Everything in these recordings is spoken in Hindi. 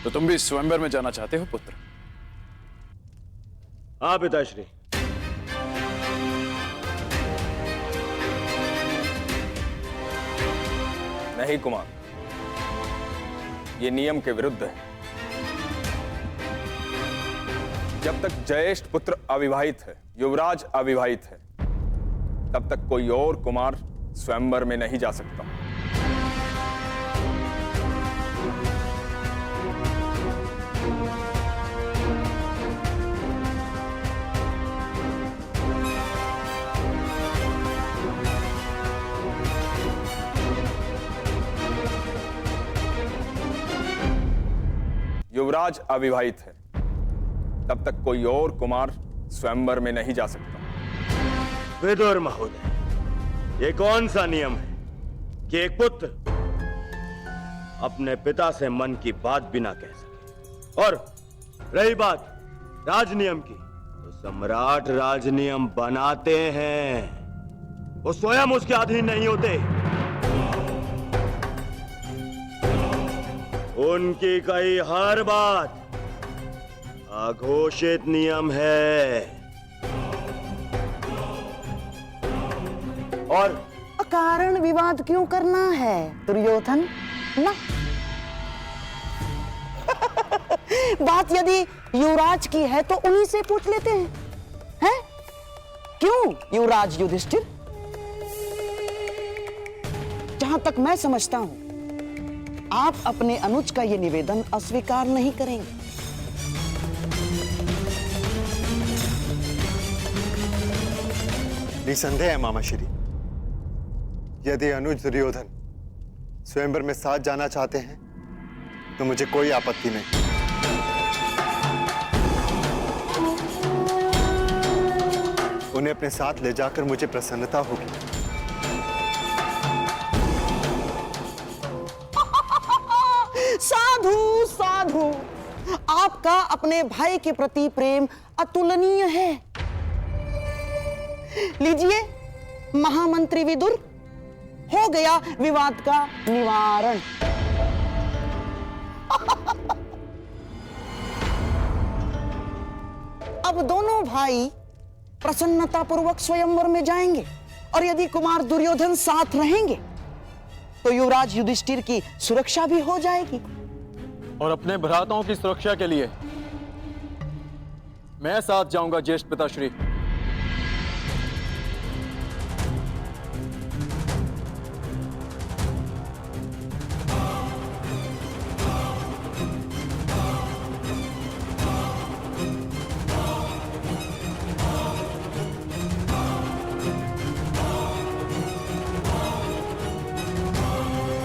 तो तुम भी स्वयंवर में जाना चाहते हो पुत्र? हाँ पिताश्री। नहीं कुमार, ये नियम के विरुद्ध है। जब तक ज्येष्ठ पुत्र अविवाहित है, युवराज अविवाहित है, तब तक कोई और कुमार स्वयंवर में नहीं जा सकता। युवराज अविवाहित है, तब तक कोई और कुमार स्वयंवर में नहीं जा सकता। विदुर महोदय, ये कौन सा नियम है कि एक पुत्र अपने पिता से मन की बात भी ना कह सके? और रही बात राजनियम की, तो सम्राट राजनियम बनाते हैं, वो स्वयं उसके अधीन नहीं होते। उनकी कही हर बात अघोषित नियम है। और अकारण विवाद क्यों करना है दुर्योधन? ना बात यदि युवराज की है तो उन्हीं से पूछ लेते हैं। क्यों युवराज युधिष्ठिर? जहां तक मैं समझता हूं, आप अपने अनुज का यह निवेदन अस्वीकार नहीं करेंगे। निसंदेह है मामाश्री, यदि अनुज दुर्योधन स्वयंवर में साथ जाना चाहते हैं तो मुझे कोई आपत्ति नहीं। उन्हें अपने साथ ले जाकर मुझे प्रसन्नता होगी। साधु साधु, आपका अपने भाई के प्रति प्रेम अतुलनीय है। लीजिए महामंत्री विदुर, हो गया विवाद का निवारण। अब दोनों भाई प्रसन्नतापूर्वक स्वयंवर में जाएंगे, और यदि कुमार दुर्योधन साथ रहेंगे तो युवराज युधिष्ठिर की सुरक्षा भी हो जाएगी। और अपने भ्राताओं की सुरक्षा के लिए मैं साथ जाऊंगा ज्येष्ठ पिताश्री।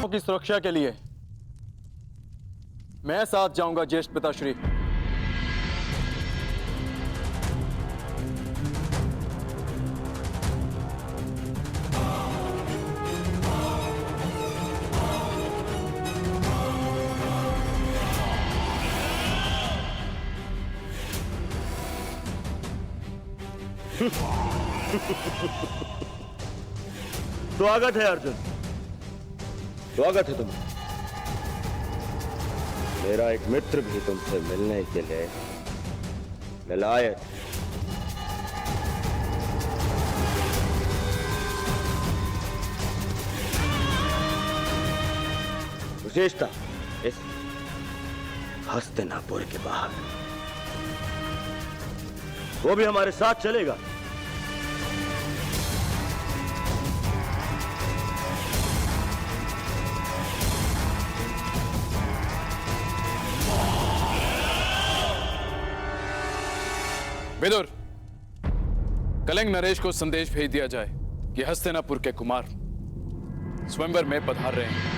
की सुरक्षा के लिए मैं साथ जाऊंगा ज्येष्ठ पिताश्री। स्वागत है अर्जुन, स्वागत है तुम्हें। मेरा एक मित्र भी तुमसे मिलने के लिए ललायत। विशेषता इस हस्तिनापुर के बाहर, वो भी हमारे साथ चलेगा। विदुर, कलिंग नरेश को संदेश भेज दिया जाए कि हस्तिनापुर के कुमार स्वयंवर में पधार रहे हैं।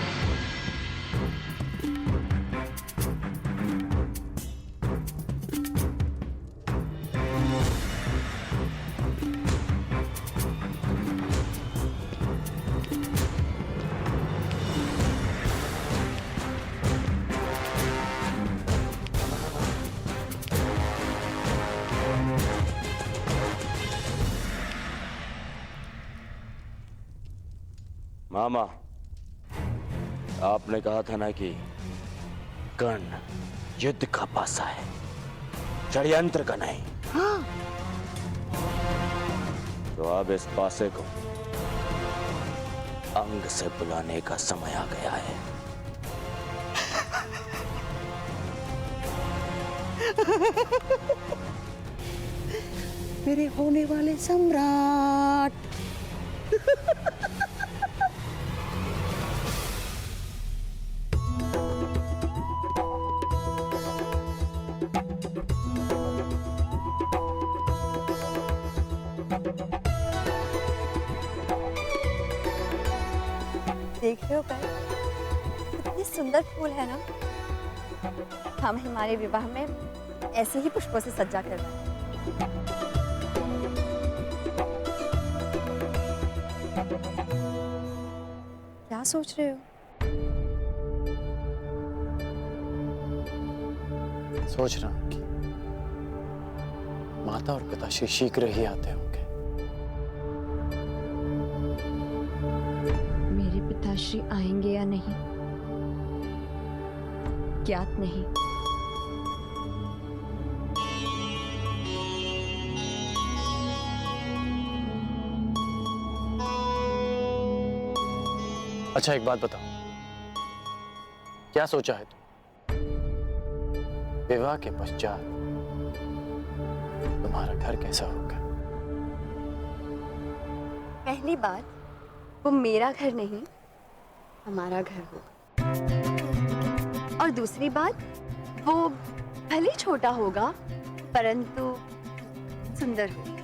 मामा, आपने कहा था ना कि कर्ण युद्ध का पासा है, षड्यंत्र का नहीं। हाँ। तो अब इस पासे को अंग से बुलाने का समय आ गया है। मेरे होने वाले सम्राट। देख रहे हो कर कितने सुंदर फूल है ना। हम हमारे विवाह में ऐसे ही पुष्पों से सज्जा करवाएं। क्या सोच रहे हो? सोच रहा हूं कि माता और पिताश्री शीघ्र ही आते होंगे। मेरे पिताश्री आएंगे या नहीं ज्ञात नहीं। अच्छा एक बात बताओ, क्या सोचा है तुम? विवाह के पश्चात तुम्हारा घर कैसा होगा? पहली बात, वो मेरा घर नहीं हमारा घर होगा। और दूसरी बात, वो भले ही छोटा होगा परंतु सुंदर होगा।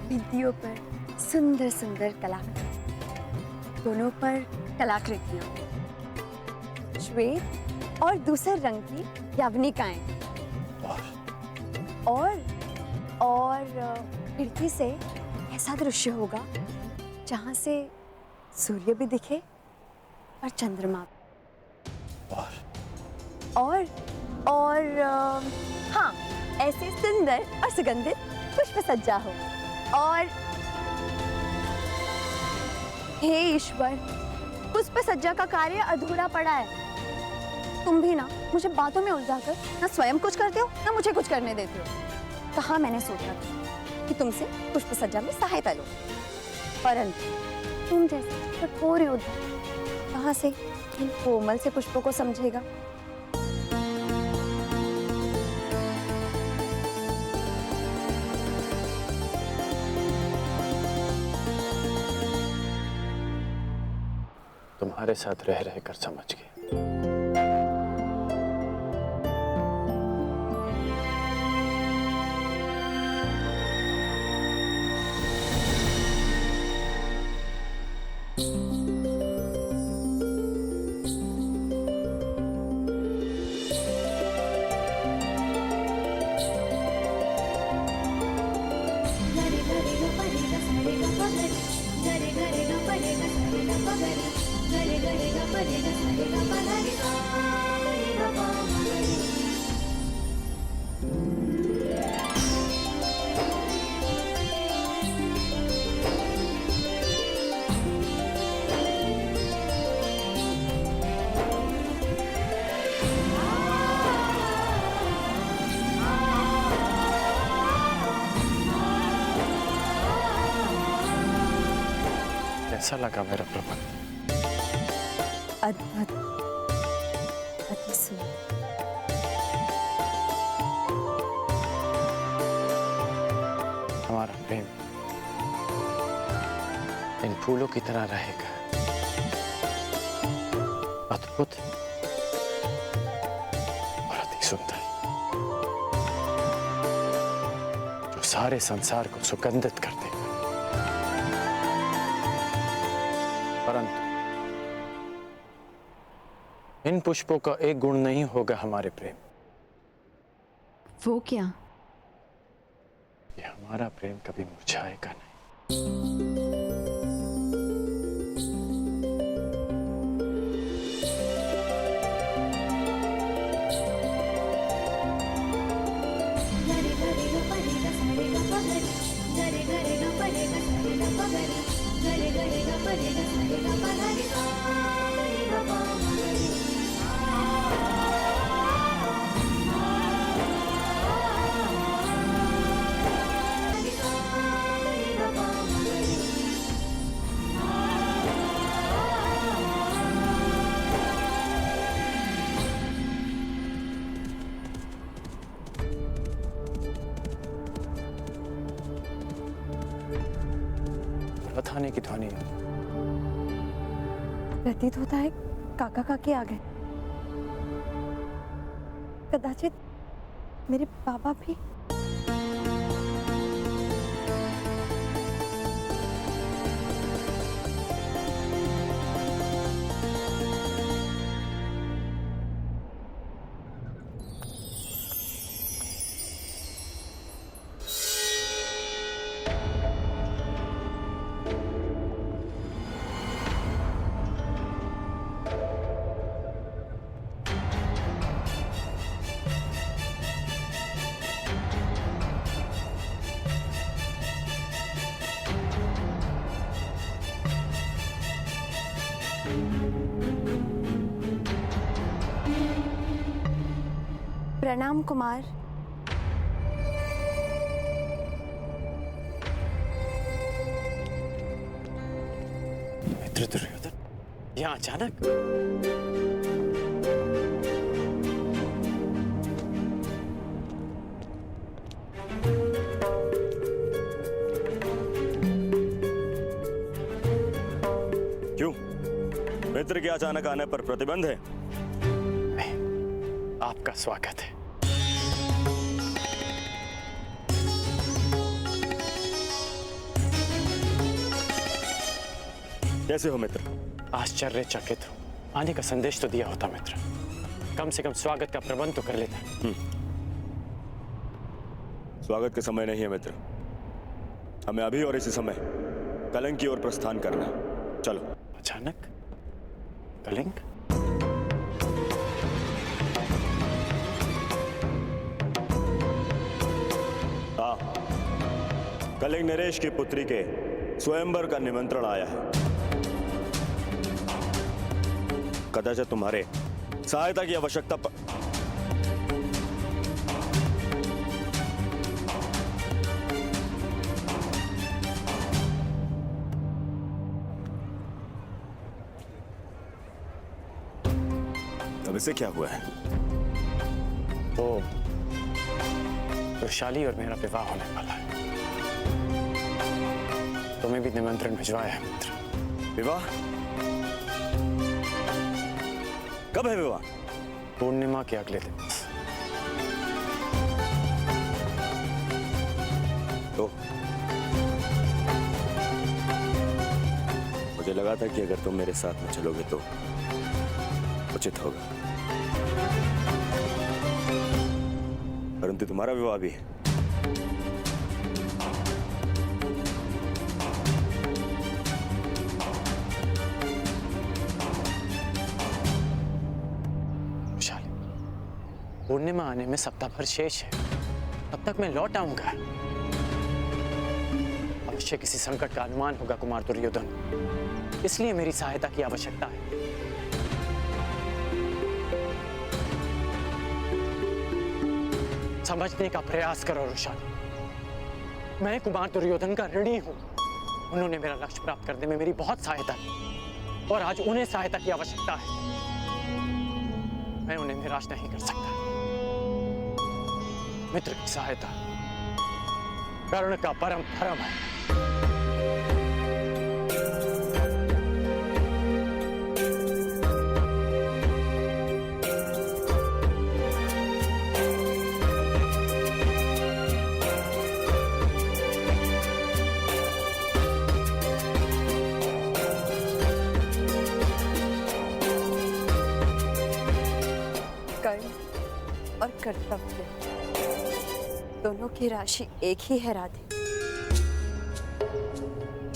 भित्तियों पर सुंदर सुंदर कलाकृति, दोनों पर कलाकृतियां, श्वेत और दूसरे रंग की यावनिकाएं, और खिड़की से ऐसा दृश्य होगा जहां से सूर्य भी दिखे और चंद्रमा भी। और हाँ, ऐसे सुंदर और सुगंधित पुष्प सज्जा हो। और हे ईश्वर, पुष्प सज्जा का कार्य अधूरा पड़ा है। तुम भी ना मुझे बातों में उलझाकर ना स्वयं कुछ करते हो ना मुझे कुछ करने देते हो। कहाँ मैंने सोचा था कि तुमसे पुष्प सज्जा में सहायता लो, परंतु तुम जैसे कठोर योद्धा कहाँ से इन कोमल से पुष्पों को समझेगा। तुम्हारे साथ रह रहकर समझ गए। कैसा लगा मेरा प्रबंध? अद्भुत, अति सुंदर। हमारा प्रेम इन फूलों की तरह रहेगा, अद्भुत और अति सुंदर, जो सारे संसार को सुगंधित कर देगा। परंतु इन पुष्पों का एक गुण नहीं होगा हमारे प्रेम। वो क्या? ये हमारा प्रेम कभी मुरझाएगा नहीं। बताने की ध्वनि है। प्रतीत होता है काका काकी आ गए। कदाचित मेरे बाबा भी। प्रणाम कुमार। मित्र दुर्योधन, यहाँ अचानक? क्यों? मित्र के अचानक आने पर प्रतिबंध है? नहीं, आपका स्वागत है। कैसे हो मित्र? आश्चर्यचकित हूँ। आने का संदेश तो दिया होता मित्र, कम से कम स्वागत का प्रबंध तो कर लेता। स्वागत के समय नहीं है मित्र, हमें अभी और इसी समय कलिंग की ओर प्रस्थान करना है। चलो। अचानक कलिंग? हाँ, कलिंग नरेश की पुत्री के स्वयंवर का निमंत्रण आया है। कदाचित तुम्हारे सहायता की आवश्यकता अब इसे क्या हुआ है? तो वृषाली और मेरा विवाह होने वाला है। तुम्हें भी निमंत्रण भिजवाया है मित्र। विवाह? कब है विवाह? पूर्णिमा के अगले दिन। तो मुझे लगा था कि अगर तुम मेरे साथ में चलोगे तो उचित होगा, परंतु तुम्हारा विवाह भी है। पूर्णिमा आने में सप्ताह भर शेष है, तब तक मैं लौट आऊंगा। अवश्य किसी संकट का अनुमान होगा कुमार दुर्योधन, इसलिए मेरी सहायता की आवश्यकता है। समझने का प्रयास करो वृषाली, मैं कुमार दुर्योधन का ऋणी हूं। उन्होंने मेरा लक्ष्य प्राप्त करने में मेरी बहुत सहायता की और आज उन्हें सहायता की आवश्यकता है। मैं उन्हें निराश नहीं कर सकता। मित्र की सहायता कर्ण का परम धर्म है। कर्म और कर्तव्य दोनों की राशि एक ही है राधे।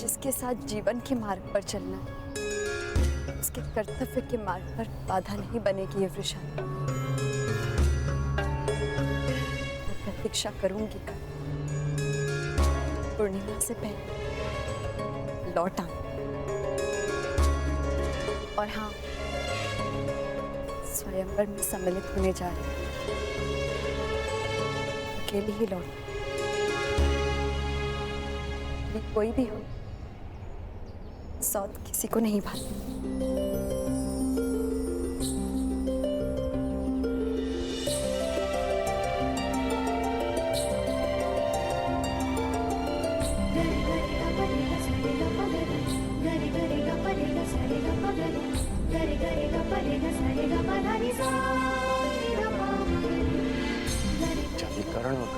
जिसके साथ जीवन के मार्ग पर चलना है, उसके कर्तव्य के मार्ग पर बाधा नहीं बनेगी ये वृषाली। मैं प्रतीक्षा करूंगी कल पूर्णिमा से पहले लौट आऊं। और हाँ, स्वयंवर में सम्मिलित होने जा रही हूं। अकेले ही लौट। कोई भी हो, सौत किसी को नहीं भाती।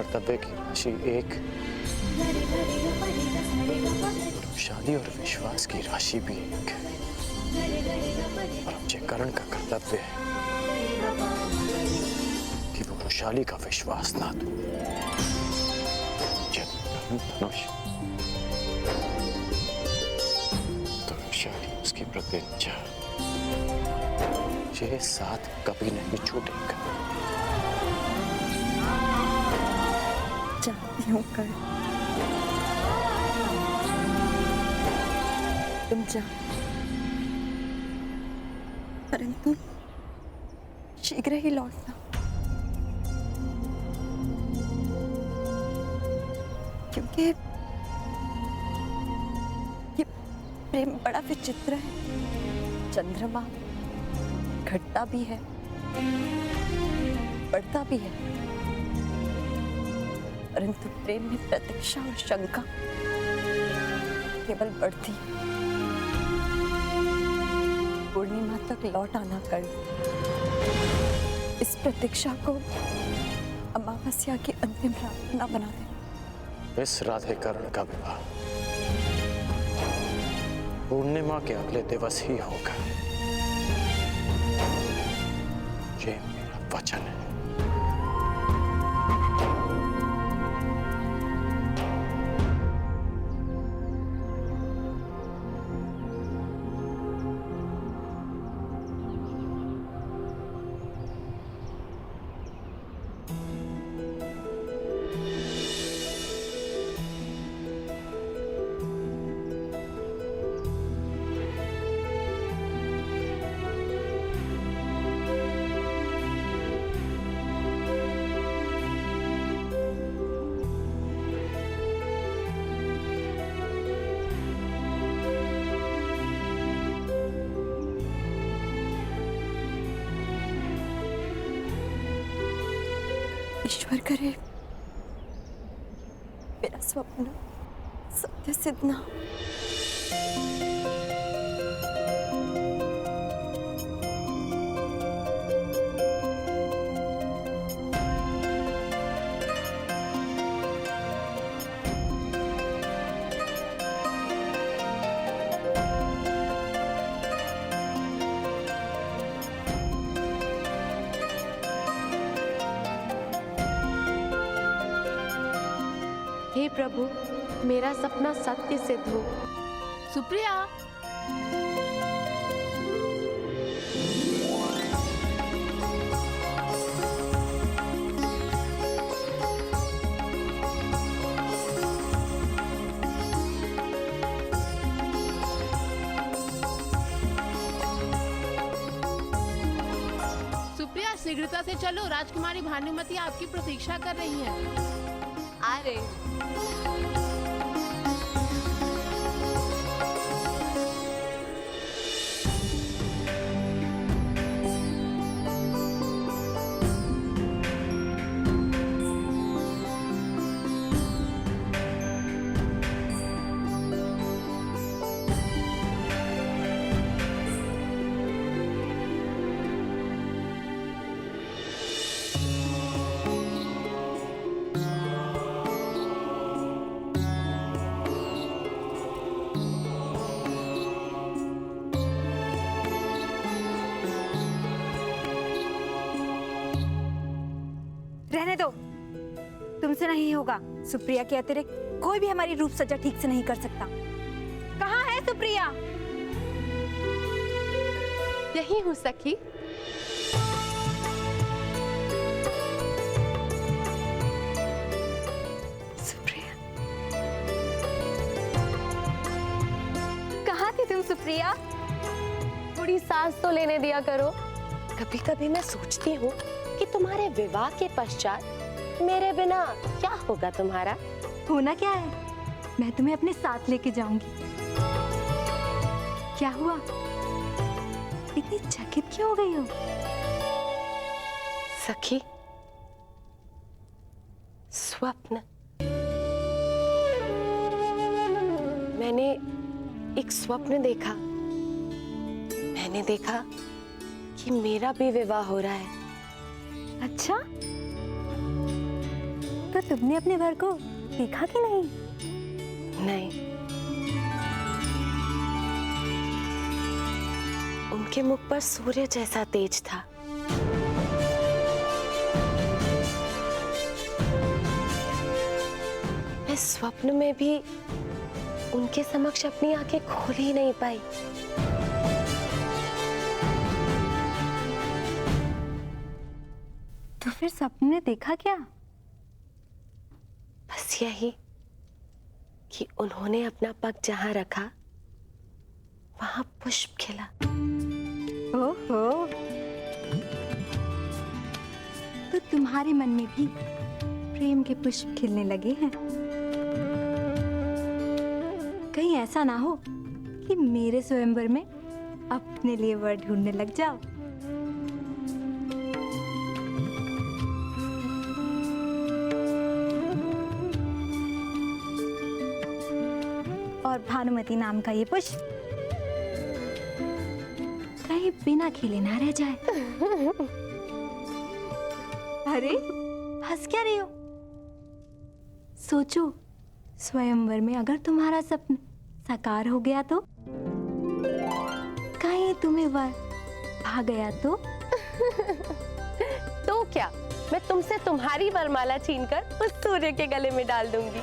कर्तव्य की राशि 1, शादी और विश्वास की राशि भी 1 है। और अब जे करण का कर्तव्य है कि वो वृषाली का विश्वास ना दो। जब धनुष तो वृषाली उसकी प्रतिज्ञा ये साथ कभी नहीं छूटेगा। जानती हूँ कर तुम जा, परंतु शीघ्र ही लौटना, क्योंकि ये प्रेम बड़ा विचित्र है। चंद्रमा घटता भी है, बढ़ता भी है, परंतु प्रेम में प्रतीक्षा और शंका केवल बढ़ती है। पूर्णिमा तक लौट आना कर इस प्रतीक्षा को अमावस्या की अंतिम प्रार्थना बना दे। इस राधेकरण का विवाह पूर्णिमा के अगले दिवस ही होगा, ये मेरा वचन है। ईश्वर करे मेरा स्वप्न सत्य सिद्ध ना हो। हे प्रभु, मेरा सपना सत्य सिद्ध हो। सुप्रिया, सुप्रिया शीघ्रता से चलो, राजकुमारी भानुमति आपकी प्रतीक्षा कर रही हैं। आ रहे हैं। रहने दो, तुमसे नहीं होगा। सुप्रिया के अतिरिक्त कोई भी हमारी रूप सज्जा ठीक से नहीं कर सकता। कहाँ है सुप्रिया? यही हूँ सखी। सुप्रिया, कहाँ थी तुम सुप्रिया? थोड़ी सांस तो लेने दिया करो। कभी कभी मैं सोचती हूँ कि तुम्हारे विवाह के पश्चात मेरे बिना क्या होगा तुम्हारा। होना क्या है, मैं तुम्हें अपने साथ लेके जाऊंगी। क्या हुआ, इतनी चकित क्यों हो गई हो? सखी, स्वप्न। मैंने एक स्वप्न देखा। मैंने देखा कि मेरा भी विवाह हो रहा है। अच्छा, तो तुमने अपने वर को देखा कि नहीं? नहीं, उनके मुख पर सूर्य जैसा तेज था। मैं स्वप्न में भी उनके समक्ष अपनी आंखें खोल ही नहीं पाई। तो फिर सपने में देखा क्या? बस यही कि उन्होंने अपना पग जहां रखा वहां पुष्प खिला। ओहो, तो तुम्हारे मन में भी प्रेम के पुष्प खिलने लगे हैं। कहीं ऐसा ना हो कि मेरे स्वयंवर में अपने लिए वर ढूंढने लग जाओ। और भानुमति नाम का ये पुष्प कहीं बिना खिले ना रह जाए। अरे हंस क्या रही हो? सोचो, स्वयंवर में अगर तुम्हारा सपना साकार हो गया तो? कहीं तुम्हें वर भा गया तो? तो क्या, मैं तुमसे तुम्हारी वरमाला छीनकर उस सूर्य के गले में डाल दूंगी।